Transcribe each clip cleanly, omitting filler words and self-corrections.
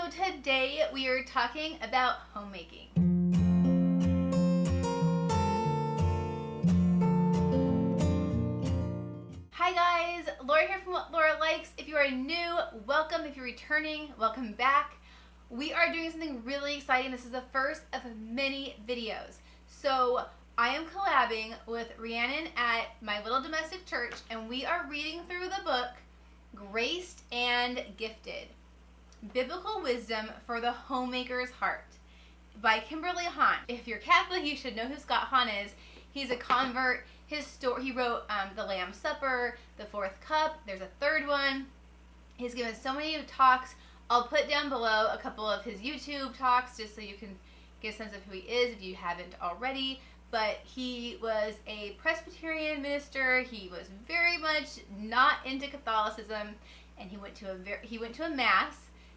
So today we are talking about homemaking. Hi guys, Laura here from What Laura Likes. If you are new, welcome. If you're returning, welcome back. We are doing something really exciting. This is the first of many videos. So I am collabing with Rhiannon at my little domestic church, and we are reading through the book Graced and Gifted, Biblical Wisdom for the Homemaker's Heart by Hahn. If you're Catholic, you should know who Scott Hahn is. He's a convert. His story, he wrote The Lamb's Supper, The Fourth Cup. There's a third one. He's given so many talks. I'll put down below a couple of his YouTube talks just so you can get a sense of who he is if you haven't already. But he was a Presbyterian minister. He was very much not into Catholicism, and he went to a mass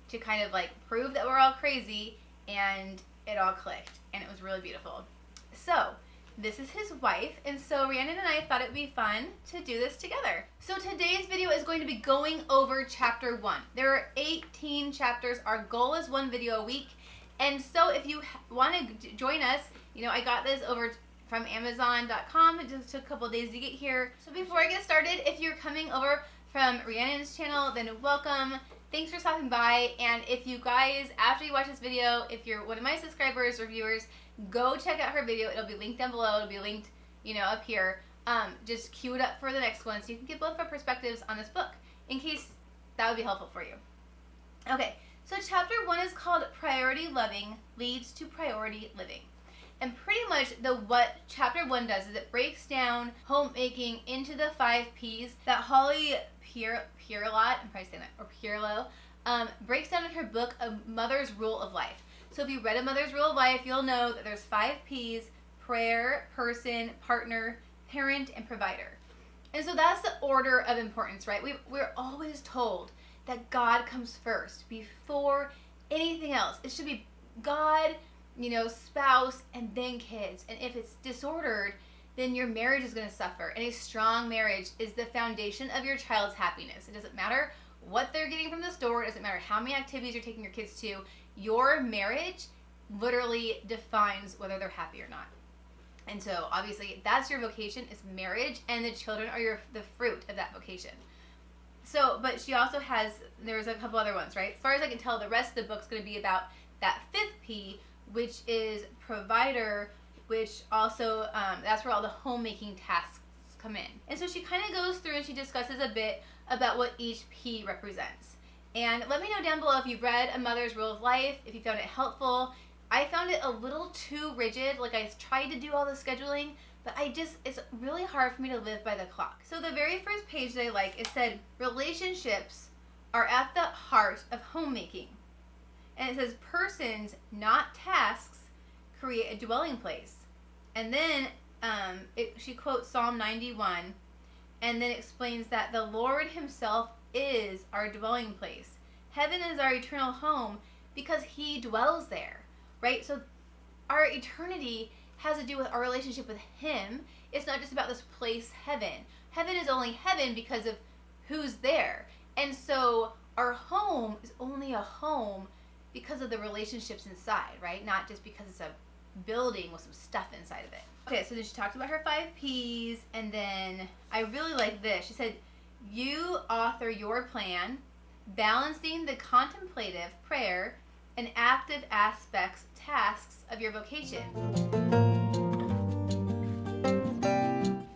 to kind of like prove that we're all crazy, and it all clicked, and it was really beautiful. So this is his wife, and so Rhiannon and I thought it would be fun to do this together. So today's video is going to be going over chapter 1. There are 18 chapters. Our goal is one video a week, and so if you want to join us, you know, I got this over from Amazon.com. It just took a couple days to get here. So before I get started, if you're coming over from Rhiannon's channel, then welcome. Thanks for stopping by. And if you guys, after you watch this video, if you're one of my subscribers or viewers, go check out her video. It'll be linked down below. It'll be linked, you know, up here. Just queue it up for the next one so you can get both of our perspectives on this book, in case that would be helpful for you. Okay, so chapter 1 is called Priority Loving Leads to Priority Living. And pretty much what chapter 1 does is it breaks down homemaking into the 5 P's that Holly Pierlot, I'm probably saying that, or Pierlo, breaks down in her book, A Mother's Rule of Life. So if you read A Mother's Rule of Life, you'll know that there's 5 P's: prayer, person, partner, parent, and provider. And so that's the order of importance, right? We're always told that God comes first before anything else. It should be God, you know, spouse, and then kids. And if it's disordered, then your marriage is going to suffer. And a strong marriage is the foundation of your child's happiness. It doesn't matter what they're getting from the store. It doesn't matter how many activities you're taking your kids to. Your marriage literally defines whether they're happy or not. And so obviously that's your vocation, is marriage, and the children are the fruit of that vocation. So, but she also has, there's a couple other ones, right? As far as I can tell, the rest of the book's going to be about that 5th P, which is provider, which also, that's where all the homemaking tasks come in. And so she kind of goes through and she discusses a bit about what each P represents. And let me know down below if you've read A Mother's Rule of Life, if you found it helpful. I found it a little too rigid. Like, I tried to do all the scheduling, but it's really hard for me to live by the clock. So the very first page that I like, it said, relationships are at the heart of homemaking. And it says, persons, not tasks, create a dwelling place. And then she quotes Psalm 91, and then explains that the Lord himself is our dwelling place. Heaven is our eternal home because he dwells there, right? So our eternity has to do with our relationship with him. It's not just about this place, heaven. Heaven is only heaven because of who's there. And so our home is only a home because of the relationships inside, right? Not just because it's a building with some stuff inside of it. Okay, so then she talked about her 5 P's, and then I really like this. She said, you author your plan, balancing the contemplative, prayer, and active tasks of your vocation.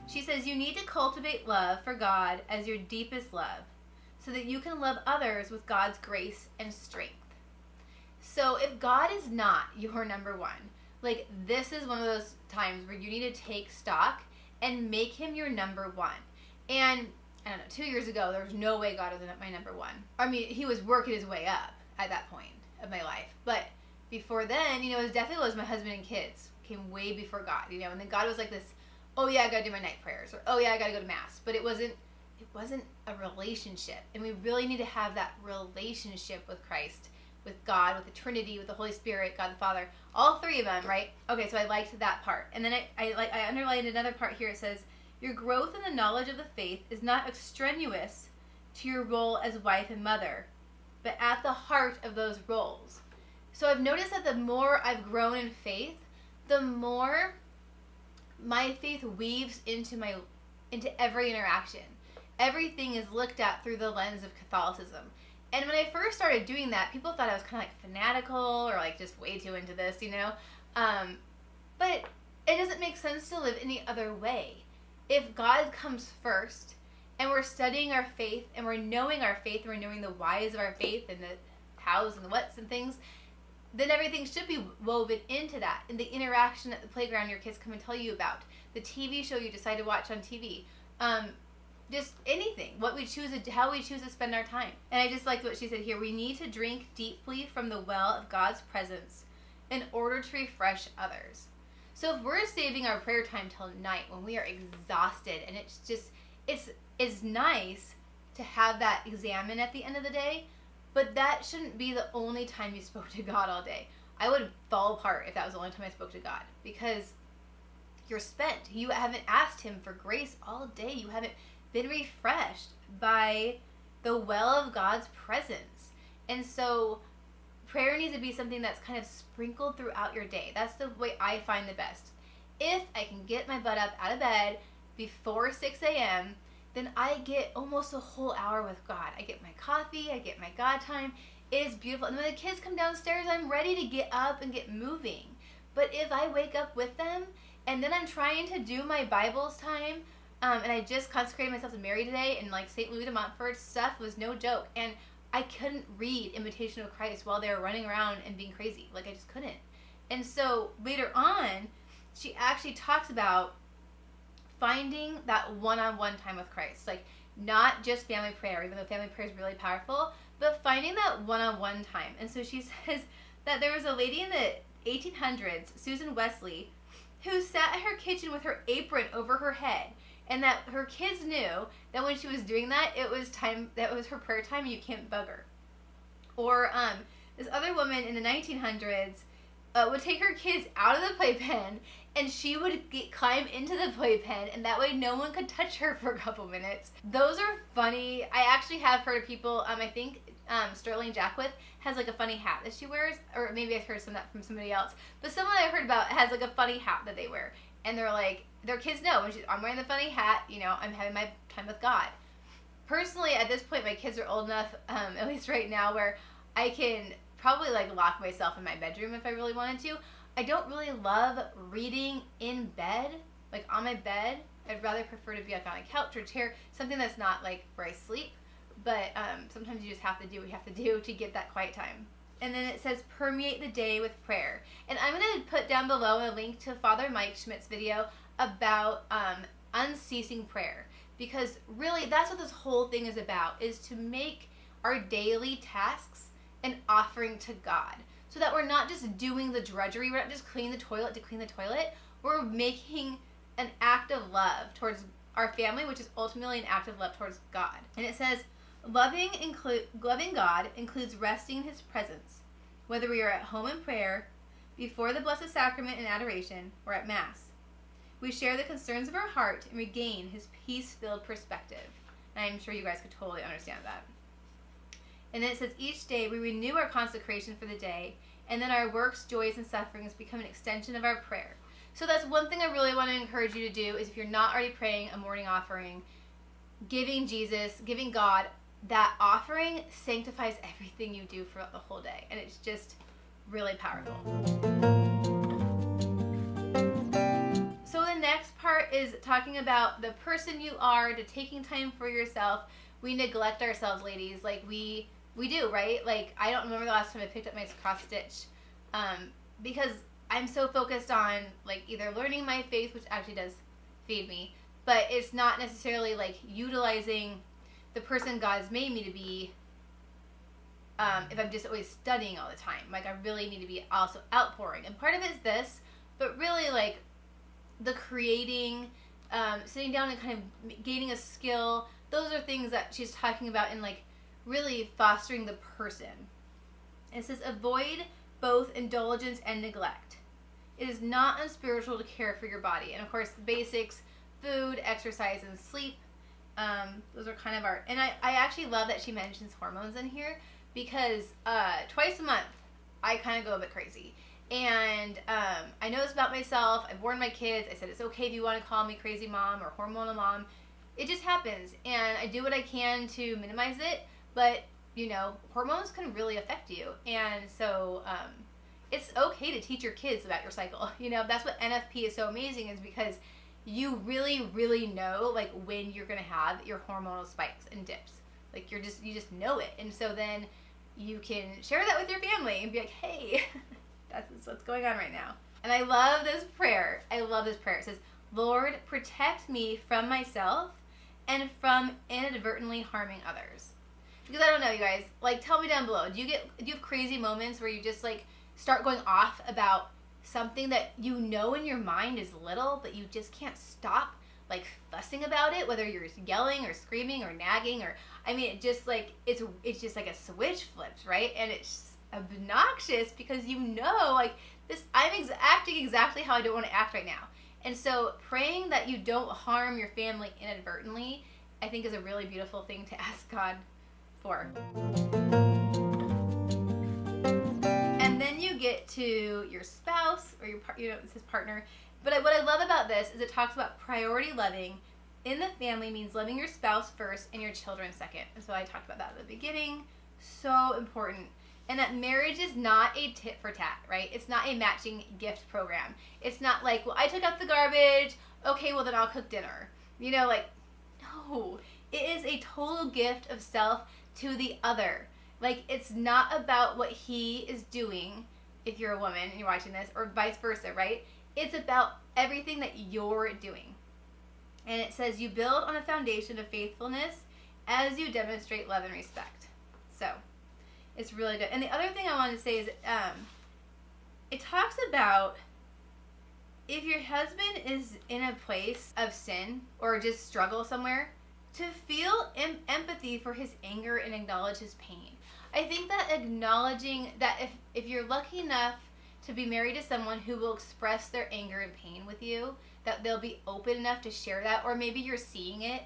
She says you need to cultivate love for God as your deepest love so that you can love others with God's grace and strength. So if God is not your number one, like, this is one of those times where you need to take stock and make him your number one. And I don't know, 2 years ago, there was no way God was my number one. I mean, he was working his way up at that point of my life. But before then, you know, it definitely was my husband and kids. Came way before God, you know. And then God was like this, oh yeah, I gotta do my night prayers, or oh yeah, I gotta go to mass. But it wasn't a relationship. And we really need to have that relationship with Christ, with God, with the Trinity, with the Holy Spirit, God the Father, all 3 of them, right? Okay, so I liked that part. And then I underlined another part here. It says, your growth in the knowledge of the faith is not extraneous to your role as wife and mother, but at the heart of those roles. So I've noticed that the more I've grown in faith, the more my faith weaves into every interaction. Everything is looked at through the lens of Catholicism. And when I first started doing that, people thought I was kind of like fanatical or like just way too into this, you know? But it doesn't make sense to live any other way. If God comes first and we're studying our faith and we're knowing our faith and we're knowing the whys of our faith and the hows and the whats and things, then everything should be woven into that. In the interaction at the playground your kids come and tell you about, the TV show you decide to watch on TV, just anything, what we choose, how we choose to spend our time. And I just liked what she said here. We need to drink deeply from the well of God's presence in order to refresh others. So if we're saving our prayer time till night when we are exhausted, and it's nice to have that examine at the end of the day, but that shouldn't be the only time you spoke to God all day. I would fall apart if that was the only time I spoke to God, because you're spent. You haven't asked him for grace all day. You haven't been refreshed by the well of God's presence. And so prayer needs to be something that's kind of sprinkled throughout your day. That's the way I find the best. If I can get my butt up out of bed before 6 a.m., then I get almost a whole hour with God. I get my coffee, I get my God time. It is beautiful. And when the kids come downstairs, I'm ready to get up and get moving. But if I wake up with them and then I'm trying to do my Bibles time, and I just consecrated myself to Mary today, and like St. Louis de Montfort stuff was no joke. And I couldn't read Imitation of Christ while they were running around and being crazy. Like, I just couldn't. And so later on, she actually talks about finding that one-on-one time with Christ. Like, not just family prayer, even though family prayer is really powerful, but finding that one-on-one time. And so she says that there was a lady in the 1800s, Susan Wesley, who sat at her kitchen with her apron over her head, and that her kids knew that when she was doing that, it was time, that was her prayer time, and you can't bug her. Or this other woman in the 1900s would take her kids out of the playpen, and she would climb into the playpen, and that way no one could touch her for a couple minutes. Those are funny. I actually have heard of people, I think Sterling Jackwith has like a funny hat that she wears, or maybe I've heard some of that from somebody else, but someone I heard about has like a funny hat that they wear, and they're like, their kids know, when I'm wearing the funny hat, you know, I'm having my time with God. Personally, at this point, my kids are old enough, at least right now, where I can probably like lock myself in my bedroom if I really wanted to. I don't really love reading in bed, like on my bed. I'd rather prefer to be like on a couch or chair, something that's not like where I sleep. But sometimes you just have to do what you have to do to get that quiet time. And then it says, permeate the day with prayer. And I'm going to put down below a link to Father Mike Schmidt's video about unceasing prayer. Because really, that's what this whole thing is about, is to make our daily tasks an offering to God. So that we're not just doing the drudgery, we're not just cleaning the toilet to clean the toilet, we're making an act of love towards our family, which is ultimately an act of love towards God. And it says, loving God includes resting in his presence, whether we are at home in prayer, before the Blessed Sacrament in adoration, or at Mass. We share the concerns of our heart and regain his peace-filled perspective. And I'm sure you guys could totally understand that. And then it says, each day we renew our consecration for the day, and then our works, joys, and sufferings become an extension of our prayer. So that's one thing I really want to encourage you to do, is if you're not already praying a morning offering, giving God that offering sanctifies everything you do throughout the whole day. And it's just really powerful. So the next part is talking about the person you are, to taking time for yourself. We neglect ourselves, ladies. Like we do, right? Like, I don't remember the last time I picked up my cross stitch, because I'm so focused on like either learning my faith, which actually does feed me, but it's not necessarily like utilizing the person God's made me to be, if I'm just always studying all the time. Like, I really need to be also outpouring. And part of it is this, but really like the creating, sitting down and kind of gaining a skill. Those are things that she's talking about in like really fostering the person. It says, avoid both indulgence and neglect. It is not unspiritual to care for your body. And of course, the basics, food, exercise, and sleep. Those are kind of our, and I actually love that she mentions hormones in here, because twice a month I kind of go a bit crazy. And I know this about myself. I've warned my kids. I said it's okay if you want to call me crazy mom or hormonal mom. It just happens, and I do what I can to minimize it. But you know, hormones can really affect you, and so it's okay to teach your kids about your cycle. You know, that's what NFP is so amazing, is because you really, really know like when you're gonna have your hormonal spikes and dips. Like you just know it, and so then you can share that with your family and be like, hey, that's what's going on right now. And I love this prayer. It says, Lord, protect me from myself and from inadvertently harming others. Because I don't know, you guys, like tell me down below, do you have crazy moments where you just like start going off about something that you know in your mind is little, but you just can't stop like fussing about it, whether you're yelling or screaming or nagging, or I mean it just like it's just like a switch flips, right? And it's obnoxious because you know like this, I'm acting exactly how I don't want to act right now. And so praying that you don't harm your family inadvertently, I think is a really beautiful thing to ask God for. And then you get to your spouse or it's his partner. But what I love about this is it talks about priority loving in the family means loving your spouse first and your children second. And so I talked about that at the beginning. So important. And that marriage is not a tit for tat, right? It's not a matching gift program. It's not like, well, I took out the garbage. Okay, well, then I'll cook dinner. You know, like, no. It is a total gift of self to the other. Like, it's not about what he is doing, if you're a woman and you're watching this, or vice versa, right? It's about everything that you're doing. And it says you build on a foundation of faithfulness as you demonstrate love and respect. So it's really good. And the other thing I wanted to say is it talks about if your husband is in a place of sin or just struggle somewhere, to feel empathy for his anger and acknowledge his pain. I think that acknowledging that if you're lucky enough to be married to someone who will express their anger and pain with you, that they'll be open enough to share that, or maybe you're seeing it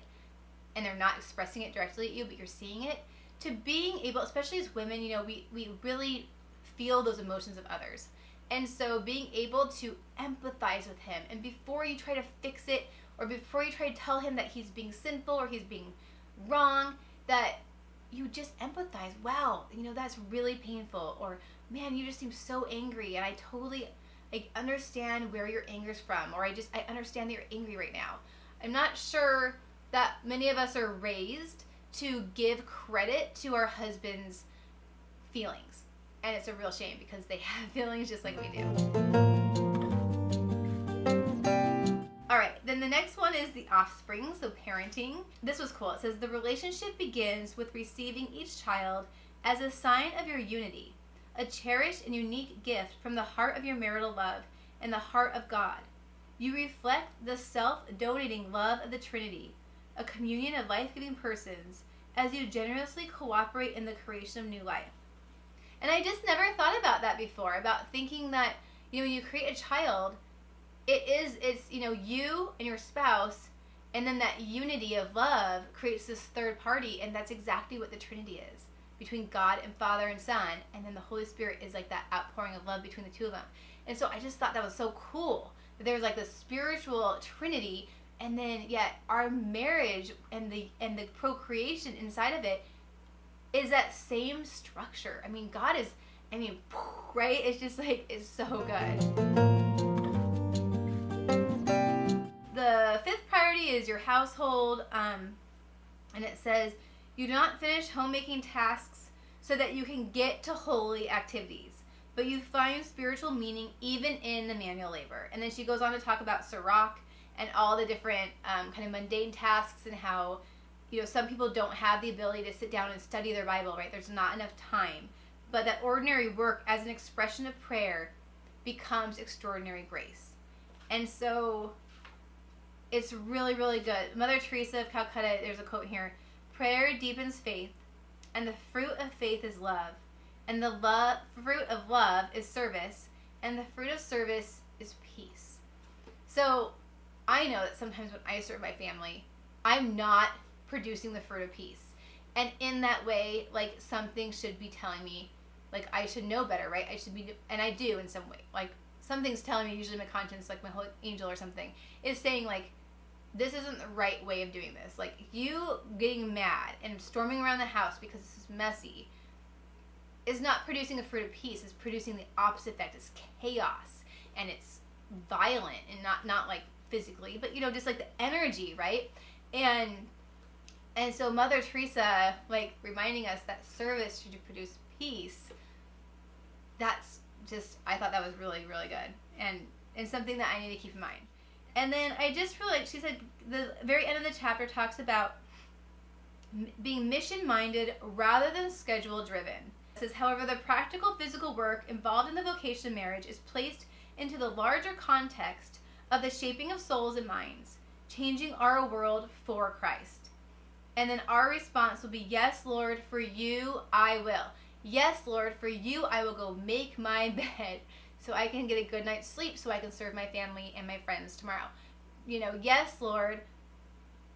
and they're not expressing it directly at you, but you're seeing it, to being able, especially as women, you know, we really feel those emotions of others. And so being able to empathize with him, and before you try to fix it, or before you try to tell him that he's being sinful or he's being wrong, that you just empathize. Wow, you know, that's really painful. Or, man, you just seem so angry, and I totally understand where your anger's from. Or I understand that you're angry right now. I'm not sure that many of us are raised to give credit to our husband's feelings. And it's a real shame because they have feelings just like we do. All right, then the next one is the offspring, so parenting. This was cool. It says the relationship begins with receiving each child as a sign of your unity, a cherished and unique gift from the heart of your marital love and the heart of God. You reflect the self-donating love of the Trinity, a communion of life-giving persons, as you generously cooperate in the creation of new life. And I just never thought about that before, about thinking that, you know, when you create a child, it's you know, you and your spouse, and then that unity of love creates this third party, and that's exactly what the Trinity is, between God and Father and Son, and then the Holy Spirit is like that outpouring of love between the two of them. And so I just thought that was so cool, that there's like this spiritual Trinity, and then yet our marriage and the procreation inside of it is that same structure. I mean, God is, right? It's just like, it's so good. The fifth priority is your household, and it says, you do not finish homemaking tasks so that you can get to holy activities, but you find spiritual meaning even in the manual labor. And then she goes on to talk about Sirach and all the different kind of mundane tasks, and how, you know, some people don't have the ability to sit down and study their Bible, right? There's not enough time. But that ordinary work as an expression of prayer becomes extraordinary grace. And so it's really, really good. Mother Teresa of Calcutta, there's a quote here: prayer deepens faith, and the fruit of faith is love, and the fruit of love is service, and the fruit of service is peace. So I know that sometimes when I serve my family, I'm not producing the fruit of peace. And in that way, like, something should be telling me, like, I should know better, right? I should be, and I do in some way. Like, something's telling me, usually my conscience, like my holy angel or something, is saying, like, this isn't the right way of doing this. Like, you getting mad and storming around the house because this is messy is not producing a fruit of peace. It's producing the opposite effect. It's chaos, and it's violent, and not like physically, but, you know, just like the energy, right? And so Mother Teresa, like, reminding us that service should produce peace, that's just, I thought that was really, really good, and something that I need to keep in mind. And then I just feel like she said, the very end of the chapter talks about being mission-minded rather than schedule-driven. It says, however, the practical physical work involved in the vocation of marriage is placed into the larger context of the shaping of souls and minds, changing our world for Christ. And then our response will be, yes, Lord, for you I will. Yes, Lord, for you I will go make my bed so I can get a good night's sleep so I can serve my family and my friends tomorrow. You know, yes, Lord,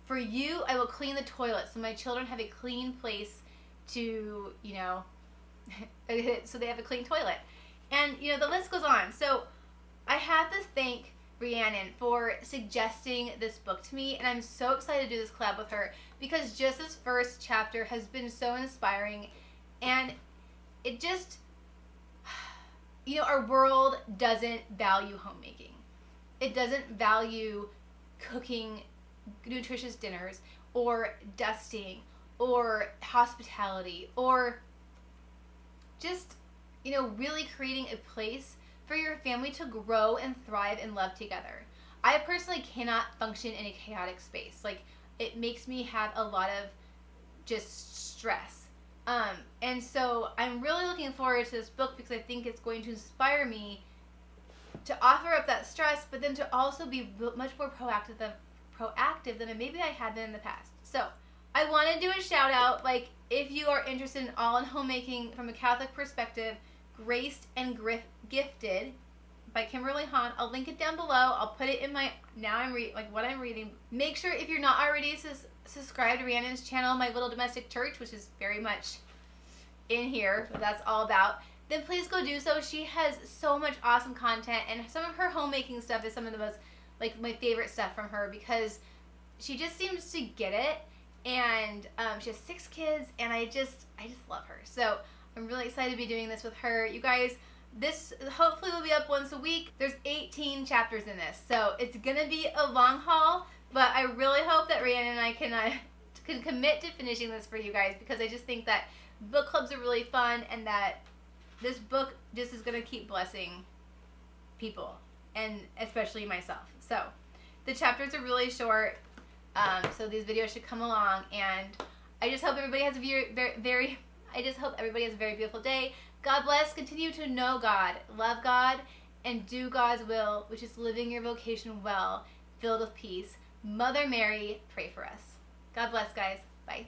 for you I will clean the toilet so my children have a clean place to, you know, so they have a clean toilet. And, you know, the list goes on. So I have to thank Rhiannon for suggesting this book to me, and I'm so excited to do this collab with her because just this first chapter has been so inspiring, and it just, you know, our world doesn't value homemaking. It doesn't value cooking nutritious dinners or dusting or hospitality or just, you know, really creating a place for your family to grow and thrive and love together. I personally cannot function in a chaotic space. Like, it makes me have a lot of just stress. And so I'm really looking forward to this book because I think it's going to inspire me to offer up that stress, but then to also be much more proactive than maybe I had been in the past. So I want to do a shout out. Like, if you are interested in all in homemaking from a Catholic perspective, Graced and Gifted by Kimberly Hahn. I'll link it down below. I'll put it in my, now I'm what I'm reading. Make sure, if you're not already subscribed to Rhiannon's channel, My Little Domestic Church, which is very much in here, what that's all about, then please go do so. She has so much awesome content, and some of her homemaking stuff is some of the most, like, my favorite stuff from her because she just seems to get it, and she has 6 kids, and I just love her. So I'm really excited to be doing this with her. You guys, this hopefully will be up once a week. There's 18 chapters in this, so it's gonna be a long haul, but I really hope that Rhiannon and I can commit to finishing this for you guys, because I just think that book clubs are really fun, and that this book just is gonna keep blessing people, and especially myself. So the chapters are really short, so these videos should come along, and I just hope everybody has a very beautiful day. God bless. Continue to know God, love God, and do God's will, which is living your vocation well, filled with peace. Mother Mary, pray for us. God bless, guys. Bye.